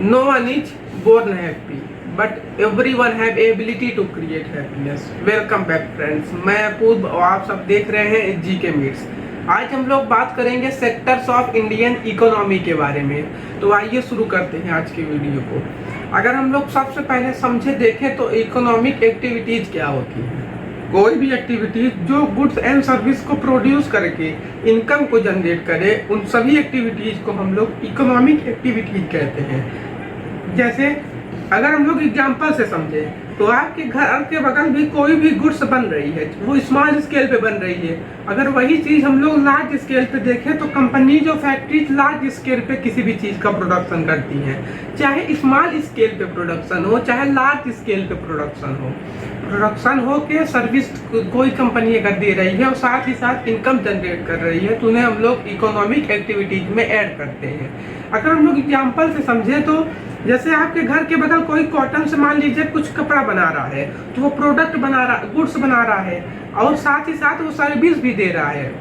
No one is born happy, but everyone have ability to create happiness. Welcome back friends. मैं पूर्व और आप सब देख रहे हैं जी के मीट्स। आज हम लोग बात करेंगे सेक्टर्स ऑफ इंडियन इकोनॉमी के बारे में। तो आइए शुरू करते हैं आज की वीडियो को। अगर हम लोग सबसे पहले समझे देखें तो इकोनॉमिक एक्टिविटीज क्या होती है। कोई भी एक्टिविटीज जो गुड्स एंड सर्विस को प्रोड्यूस करके इनकम को जनरेट करे, उन सभी एक्टिविटीज को हम लोग इकोनॉमिक एक्टिविटीज कहते हैं। जैसे अगर हम लोग एग्जांपल से समझे तो आपके घर के बगल भी कोई भी गुड्स बन रही है, वो स्मॉल स्केल पे बन रही है। अगर वही चीज हम लोग लार्ज स्केल पे देखें तो कंपनी जो फैक्ट्रीज लार्ज स्केल पे किसी भी चीज का प्रोडक्शन करती हैं, चाहे स्मॉल स्केल पे प्रोडक्शन हो चाहे लार्ज स्केल पे प्रोडक्शन हो के सर्विस कोई कंपनी अगर दे रही है और साथ ही साथ इनकम जनरेट कर रही है, तो उन्हें हम लोग इकोनॉमिक एक्टिविटीज में ऐड करते हैं। अगर हम लोग एग्जाम्पल से समझे तो जैसे आपके घर के बगल कोई कॉटन से मान लीजिए कुछ कपड़ा बना रहा है, तो वो प्रोडक्ट बना रहा, गुड्स बना रहा है और साथ ही साथ वो सर्विस भी दे रहा है।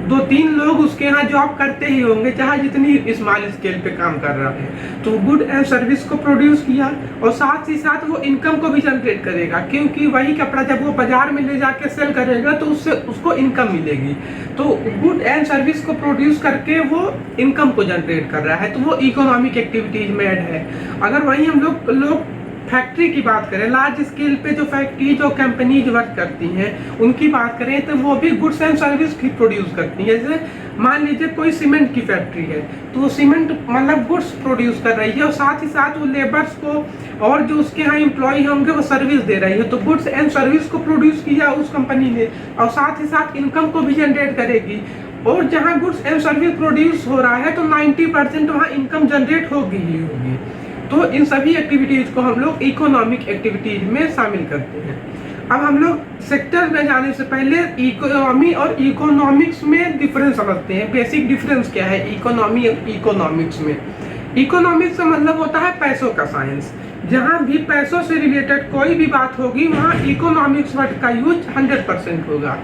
2-3 लोग उसके यहाँ जॉब करते ही होंगे, चाहे जितनी स्मॉल स्केल पे काम कर रहा है। तो गुड एंड सर्विस को प्रोड्यूस किया और साथ ही साथ वो इनकम को भी जनरेट करेगा, क्योंकि वही कपड़ा जब वो बाजार में ले जाके सेल करेगा तो उससे उसको इनकम मिलेगी। तो गुड एंड सर्विस को प्रोड्यूस करके वो इनकम को जनरेट कर रहा है, तो वो इकोनॉमिक एक्टिविटीज में ऐड है। अगर वही हम लोग फैक्ट्री की बात करें, लार्ज स्केल पे जो फैक्ट्री जो कंपनीज वर्क करती हैं उनकी बात करें तो वो भी गुड्स एंड सर्विस की प्रोड्यूस करती हैं। जैसे मान लीजिए कोई सीमेंट की फैक्ट्री है, तो वो सीमेंट मतलब गुड्स प्रोड्यूस कर रही है और साथ ही साथ वो लेबर्स को और जो उसके यहाँ एम्प्लॉय होंगे वो सर्विस दे रही है। तो गुड्स एंड सर्विस को प्रोड्यूस किया उस कंपनी ने और साथ ही साथ इनकम को भी जनरेट करेगी। और जहाँ गुड्स एंड सर्विस प्रोड्यूस हो रहा है तो 90% वहाँ इनकम जनरेट होगी ही होगी। तो इन सभी एक्टिविटीज को हम लोग इकोनॉमिक एक्टिविटीज में शामिल करते हैं। अब हम लोग सेक्टर में जाने से पहले इकोनॉमी और इकोनॉमिक्स में डिफरेंस समझते हैं। बेसिक डिफरेंस क्या है इकोनॉमी और इकोनॉमिक्स में। इकोनॉमिक्स का मतलब होता है पैसों का साइंस। जहाँ भी पैसों से रिलेटेड कोई भी बात होगी वहाँ इकोनॉमिक्स वर्ड का यूज 100% होगा।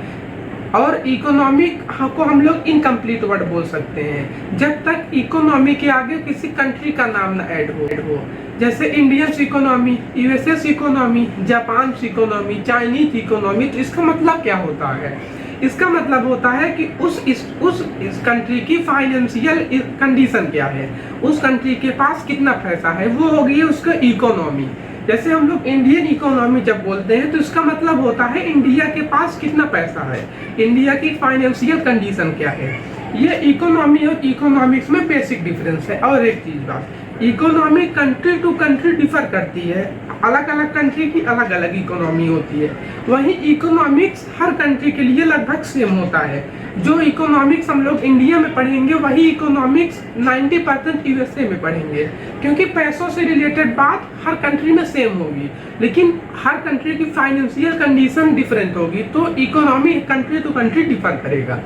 और इकोनॉमिक को हम लोग इनकम्प्लीट वर्ड बोल सकते हैं जब तक इकोनॉमी के आगे किसी कंट्री का नाम ना ऐड हो। जैसे Indian economy, USS economy, Japan economy, Chinese economy. तो इसका मतलब क्या होता है? इसका मतलब होता है कि उस कंट्री की फाइनेंशियल कंडीशन क्या है, उस कंट्री के पास कितना पैसा है, वो होगी उसका इकोनॉमी। जैसे हम लोग इंडियन इकोनॉमी जब बोलते हैं तो इसका मतलब होता है इंडिया के पास कितना पैसा है, इंडिया की फाइनेंशियल कंडीशन क्या है। ये इकोनॉमी और इकोनॉमिक्स में बेसिक डिफरेंस है। और एक चीज बात, economy country to country differ करती है, अलग अलग कंट्री की अलग अलग इकोनॉमी होती है। वहीं इकोनॉमिक्स हर कंट्री के लिए लगभग सेम होता है। जो इकोनॉमिक्स हम लोग इंडिया में पढ़ेंगे वही इकोनॉमिक्स 90% यूएसए में पढ़ेंगे, क्योंकि पैसों से रिलेटेड बात हर कंट्री में सेम होगी, लेकिन हर कंट्री की फाइनेंशियल कंडीशन डिफरेंट होगी। तो economy country to country differ करेगा।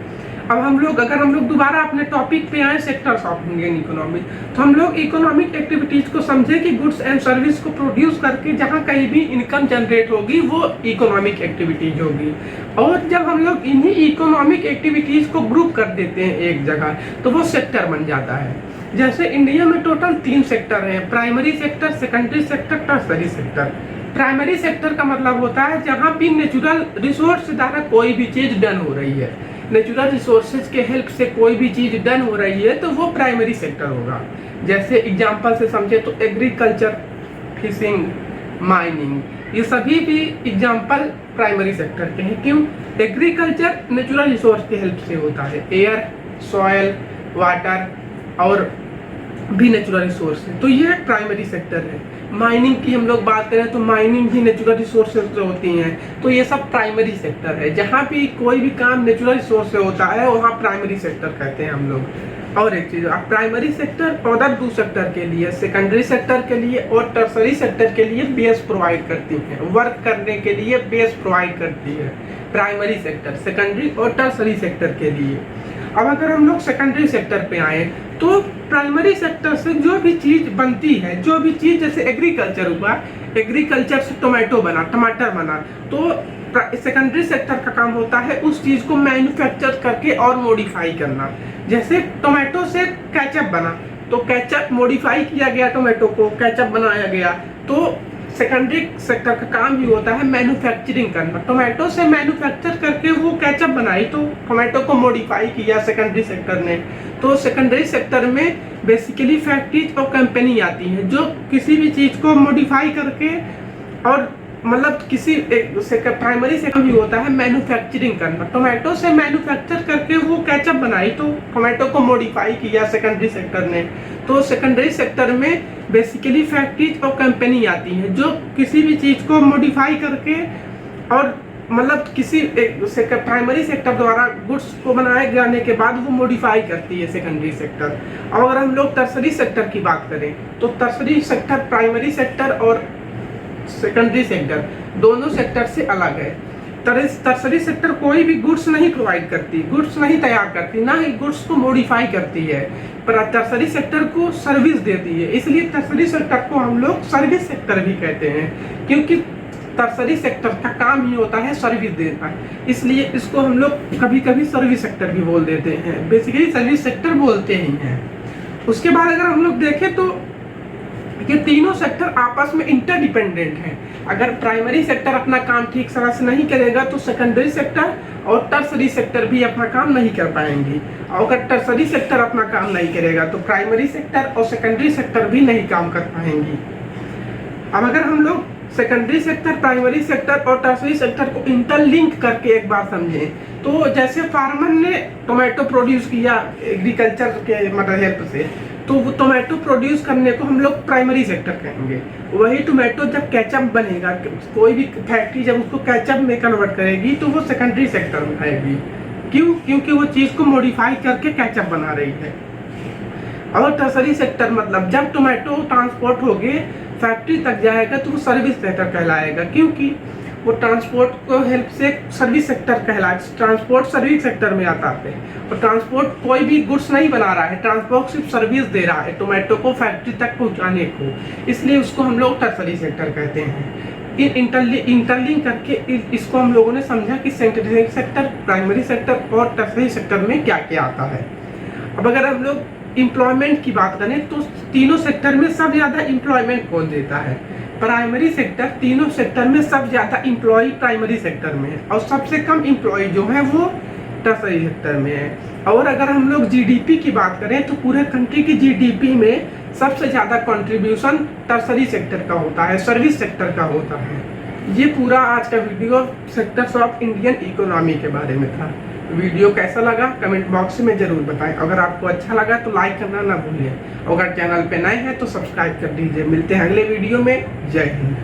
अब अगर हम लोग दोबारा अपने टॉपिक पे आए सेक्टर्स ऑफ इंडियन इकोनॉमी, तो हम लोग इकोनॉमिक एक्टिविटीज को समझे कि गुड्स एंड सर्विस को प्रोड्यूस करके जहाँ कहीं भी इनकम जनरेट होगी वो इकोनॉमिक एक्टिविटीज होगी। और जब हम लोग इन्हीं इकोनॉमिक एक्टिविटीज को ग्रुप कर देते हैं एक जगह तो वो सेक्टर बन जाता है। जैसे इंडिया में टोटल 3 सेक्टर हैं, primary sector, secondary sector, tertiary sector. Primary sector का मतलब होता है जहाँ भी नेचुरल रिसोर्स द्वारा कोई भी चीज डन हो रही है, नेचुरल रिसोर्सेज के हेल्प से कोई भी चीज डन हो रही है तो वो प्राइमरी सेक्टर होगा। जैसे एग्जांपल से समझे तो एग्रीकल्चर, फिशिंग, माइनिंग, ये सभी भी एग्जांपल प्राइमरी सेक्टर के हैं। क्यों? एग्रीकल्चर नेचुरल रिसोर्स के हेल्प से होता है, एयर, सॉयल, वाटर और भी नेचुरल रिसोर्स है, तो ये प्राइमरी सेक्टर है। माइनिंग की हम लोग बात करें तो माइनिंग भी नेचुरल रिसोर्सेज से होती हैं, तो ये सब प्राइमरी सेक्टर है। जहाँ भी कोई भी काम नेचुरल रिसोर्स से होता है वहाँ प्राइमरी सेक्टर कहते हैं हम लोग। और एक चीज, प्राइमरी सेक्टर अदर 2 सेक्टर के लिए, सेकेंडरी सेक्टर के लिए और टर्सरी सेक्टर के लिए बेस प्रोवाइड करती है, वर्क करने के लिए बेस प्रोवाइड करती है प्राइमरी सेक्टर, सेकेंडरी और टर्सरी सेक्टर के लिए। अब अगर हम लोग सेकेंडरी सेक्टर पे आए तो प्राइमरी सेक्टर से जो भी चीज बनती है, जो भी चीज जैसे एग्रीकल्चर हुआ, एग्रीकल्चर से टमाटर बना, तो सेकेंडरी सेक्टर का काम होता है उस चीज को मैन्युफैक्चर करके और मॉडिफाई करना। जैसे टोमेटो से केचप बना, तो केचप मॉडिफाई किया गया, टोमेटो को केचप बनाया गया। तो सेकेंडरी सेक्टर का काम ही होता है मैन्युफैक्चरिंग करना। टोमेटो से मैन्युफैक्चर करके वो केचप बनाई, तो टोमेटो को मॉडिफाई किया सेकेंडरी सेक्टर ने। तो सेकेंडरी सेक्टर में बेसिकली फैक्ट्रीज और कंपनी आती हैं जो किसी भी चीज़ को मॉडिफाई करके, और मतलब किसी प्राइमरी सेक्टर भी होता है मैन्युफैक्चरिंग करना। टोमेटो से मैन्युफैक्चर करके वो केचप बनाई, तो टोमेटो को मॉडिफाई किया सेकेंडरी सेक्टर ने। तो सेकेंडरी सेक्टर में बेसिकली फैक्ट्रीज और कंपनी आती हैं जो किसी भी चीज़ को मॉडिफाई करके, और मतलब किसी प्राइमरी सेक्टर द्वारा गुड्स को बनाए जाने के बाद वो मॉडिफाई करती है सेकेंडरी सेक्टर। और अगर हम लोग टर्सरी सेक्टर की बात करें तो टर्सरी सेक्टर प्राइमरी सेक्टर और सेकेंडरी सेक्टर दोनों सेक्टर से अलग है। टर्सरी सेक्टर कोई भी गुड्स नहीं प्रोवाइड करती, गुड्स नहीं तैयार करती, ना ही गुड्स को मॉडिफाई करती है, पर टर्सरी सेक्टर को सर्विस देती है। इसलिए टर्सरी सेक्टर को हम लोग सर्विस सेक्टर भी कहते हैं, क्योंकि टर्सरी सेक्टर का काम ही होता है सर्विस देना। इसलिए इसको हम लोग कभी कभी सर्विस सेक्टर भी बोल देते हैं, बेसिकली सर्विस सेक्टर बोलते ही हैं। उसके बाद अगर हम लोग देखें तो ये तीनों सेक्टर आपस में इंटरडिपेंडेंट हैं। अगर प्राइमरी सेक्टर अपना काम ठीक तरह से नहीं करेगा तो सेकेंडरी सेक्टर और टर्सरी सेक्टर भी अपना काम नहीं कर पाएंगी, और अगर टर्सरी सेक्टर अपना काम नहीं करेगा तो प्राइमरी सेक्टर और सेकेंडरी सेक्टर भी नहीं काम कर पाएंगी। अब अगर हम लोग सेकेंडरी सेक्टर, प्राइमरी सेक्टर और टर्सरी सेक्टर को इंटरलिंक करके एक बात समझें, तो जैसे फार्मर ने टोमेटो प्रोड्यूस किया एग्रीकल्चर के मतलब हेल्प से, तो वो टोमेटो प्रोड्यूस करने को हम लोग प्राइमरी सेक्टर कहेंगे। वही टोमेटो जब केचप बनेगा, कोई भी फैक्ट्री जब उसको केचप में कन्वर्ट करेगी तो वो सेकेंडरी सेक्टर में आएगी। क्यों? क्योंकि वो चीज़ को मॉडिफाई करके केचप बना रही है। और टर्सरी सेक्टर मतलब जब टोमेटो ट्रांसपोर्ट हो गए फैक्ट्री तक जाएगा तो वो सर्विस सेक्टर कहलाएगा, क्योंकि वो ट्रांसपोर्ट को हेल्प से सर्विस सेक्टर कहलाए। ट्रांसपोर्ट सर्विस सेक्टर में आता है, और ट्रांसपोर्ट कोई भी गुड्स नहीं बना रहा है, ट्रांसपोर्ट सिर्फ सर्विस दे रहा है टोमेटो को फैक्ट्री तक पहुंचाने को, इसलिए उसको हम लोग टर्सरी सेक्टर कहते हैं। इंटरलिंक करके इसको हम लोगों ने समझा कि सेकेंडरी सेक्टर, प्राइमरी सेक्टर और टर्सरी सेक्टर में क्या क्या आता है। अब अगर हम लोग एम्प्लॉयमेंट की बात करें तो तीनों सेक्टर में सबसे ज़्यादा एम्प्लॉयमेंट कौन देता है? Primary sector. तीनों सेक्टर में सबसे ज़्यादा एम्प्लॉय प्राइमरी सेक्टर में है, और सबसे कम एम्प्लॉय जो है वो टर्सरी सेक्टर में है। और अगर हम लोग जीडीपी की बात करें तो पूरे कंट्री की जीडीपी में सबसे ज़्यादा कंट्रीब्यूशन टर्सरी सेक्टर का होता है, सर्विस सेक्टर का होता है। ये पूरा आज का video sectors of Indian economy के बारे में था। वीडियो कैसा लगा कमेंट बॉक्स में जरूर बताएं। अगर आपको अच्छा लगा तो लाइक करना ना भूलिए, अगर चैनल पे नए हैं तो सब्सक्राइब कर दीजिए। मिलते हैं अगले वीडियो में। जय हिंद।